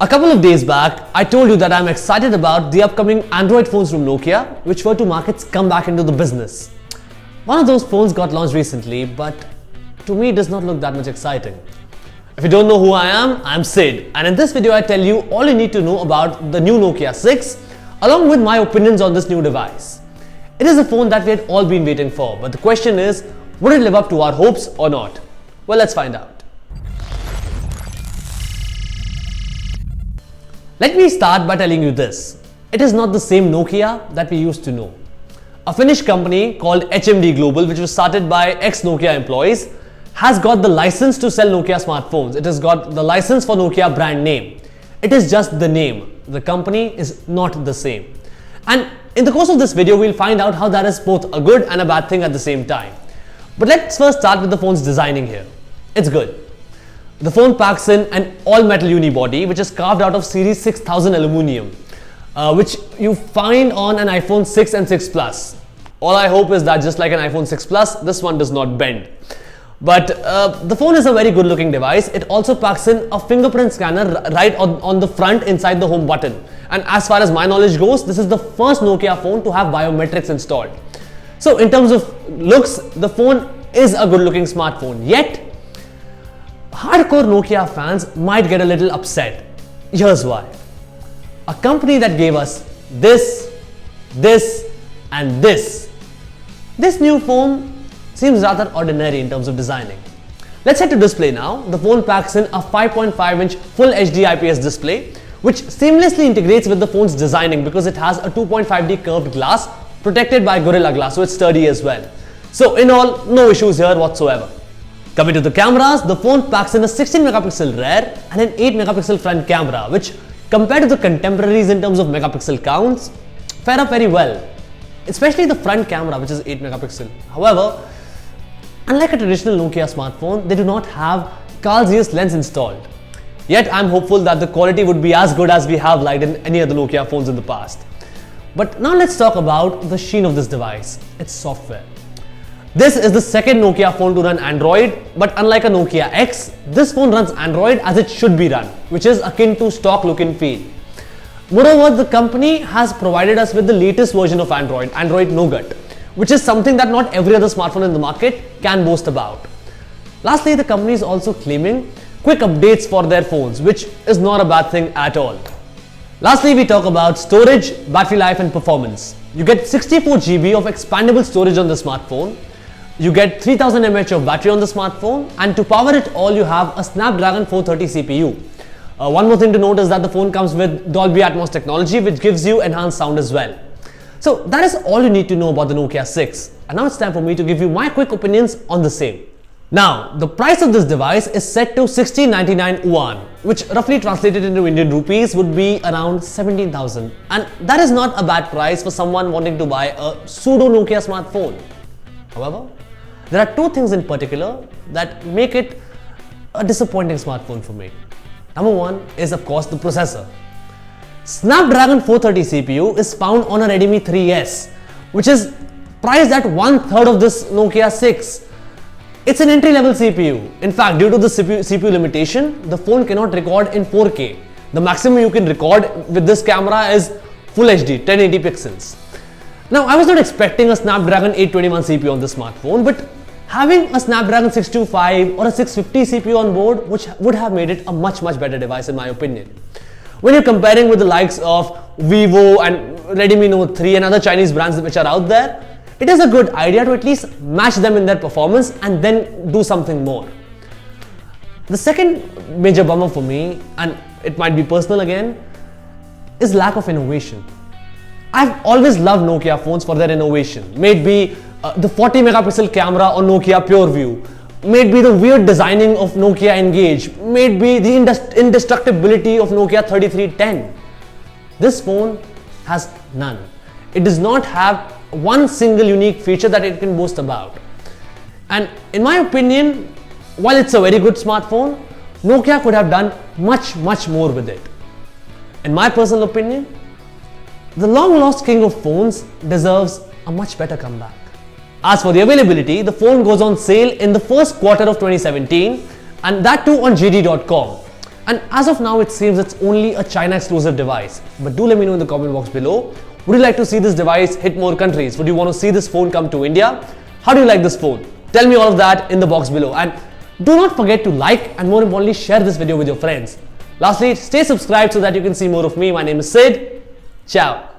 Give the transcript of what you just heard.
A couple of days back, I told you that I'm excited about the upcoming Android phones from Nokia, which were to markets come back into the business. One of those phones got launched recently, but to me it does not look that much exciting. If you don't know who I am, I'm Sid, and in this video I tell you all you need to know about the new Nokia 6, along with my opinions on this new device. It is a phone that we had all been waiting for, but the question is, would it live up to our hopes or not? Well, let's find out. Let me start by telling you this. It is not the same Nokia that we used to know. A Finnish company called HMD Global, which was started by ex-Nokia employees, has got the license to sell Nokia smartphones. It has got the license for Nokia brand name. It is just the name. The company is not the same. And in the course of this video, we'll find out how that is both a good and a bad thing at the same time. But let's first start with the phone's designing here. It's good. The phone packs in an all-metal unibody which is carved out of Series 6000 aluminum, which you find on an iPhone 6 and 6 Plus. All I hope is that just like an iPhone 6 Plus, this one does not bend. But the phone is a very good looking device. It also packs in a fingerprint scanner right on the front inside the home button. And as far as my knowledge goes, this is the first Nokia phone to have biometrics installed. So in terms of looks, the phone is a good looking smartphone. Yet, hardcore Nokia fans might get a little upset. Here's why. A company that gave us this, and this new phone seems rather ordinary in terms of designing. Let's head to display now. The phone packs in a 5.5-inch Full HD IPS display, which seamlessly integrates with the phone's designing because it has a 2.5D curved glass protected by Gorilla Glass, so it's sturdy as well. So in all, no issues here whatsoever. Coming to the cameras, the phone packs in a 16 megapixel rear and an 8 megapixel front camera, which compared to the contemporaries in terms of megapixel counts, fare up very well. Especially the front camera, which is 8 megapixel. However, unlike a traditional Nokia smartphone, they do not have Carl Zeiss lens installed. Yet I'm hopeful that the quality would be as good as we have liked in any other Nokia phones in the past. But now let's talk about the sheen of this device, its software. This is the second Nokia phone to run Android, but unlike a Nokia X, this phone runs Android as it should be run, which is akin to stock look and feel. Moreover, the company has provided us with the latest version of Android, Android Nougat, which is something that not every other smartphone in the market can boast about. Lastly, the company is also claiming quick updates for their phones, which is not a bad thing at all. Lastly, we talk about storage, battery life and performance. You get 64 GB of expandable storage on the smartphone. You get 3000 mAh of battery on the smartphone, and to power it all you have a Snapdragon 430 CPU. One more thing to note is that the phone comes with Dolby Atmos technology, which gives you enhanced sound as well. So that is all you need to know about the Nokia 6. And now it's time for me to give you my quick opinions on the same. Now, the price of this device is set to 1699 yuan, which roughly translated into Indian rupees would be around 17,000. And that is not a bad price for someone wanting to buy a pseudo Nokia smartphone. However, there are two things in particular that make it a disappointing smartphone for me. Number one is of course the processor. Snapdragon 430 CPU is found on a Redmi 3S, which is priced at 1/3 of this Nokia 6. It's an entry-level CPU. In fact, due to the CPU limitation, the phone cannot record in 4K. The maximum you can record with this camera is Full HD, 1080 pixels. Now, I was not expecting a Snapdragon 821 CPU on this smartphone, but having a Snapdragon 625 or a 650 CPU on board, which would have made it a much better device in my opinion. When you're comparing with the likes of Vivo and Redmi Note 3 and other Chinese brands which are out there, it is a good idea to at least match them in their performance and then do something more. The second major bummer for me, and it might be personal again, is lack of innovation. I've always loved Nokia phones for their innovation. May it be the 40 megapixel camera on Nokia PureView, may it be the weird designing of Nokia Engage, may it be the indestructibility of Nokia 3310. This phone has none. It does not have one single unique feature that it can boast about. And in my opinion, while it's a very good smartphone, Nokia could have done much more with it. In my personal opinion, the long-lost king of phones deserves a much better comeback. As for the availability, the phone goes on sale in the first quarter of 2017, and that too on JD.com. And as of now, it seems it's only a China exclusive device. But do let me know in the comment box below. Would you like to see this device hit more countries? Would you want to see this phone come to India? How do you like this phone? Tell me all of that in the box below. And do not forget to like and more importantly share this video with your friends. Lastly, stay subscribed so that you can see more of me. My name is Sid. Ciao.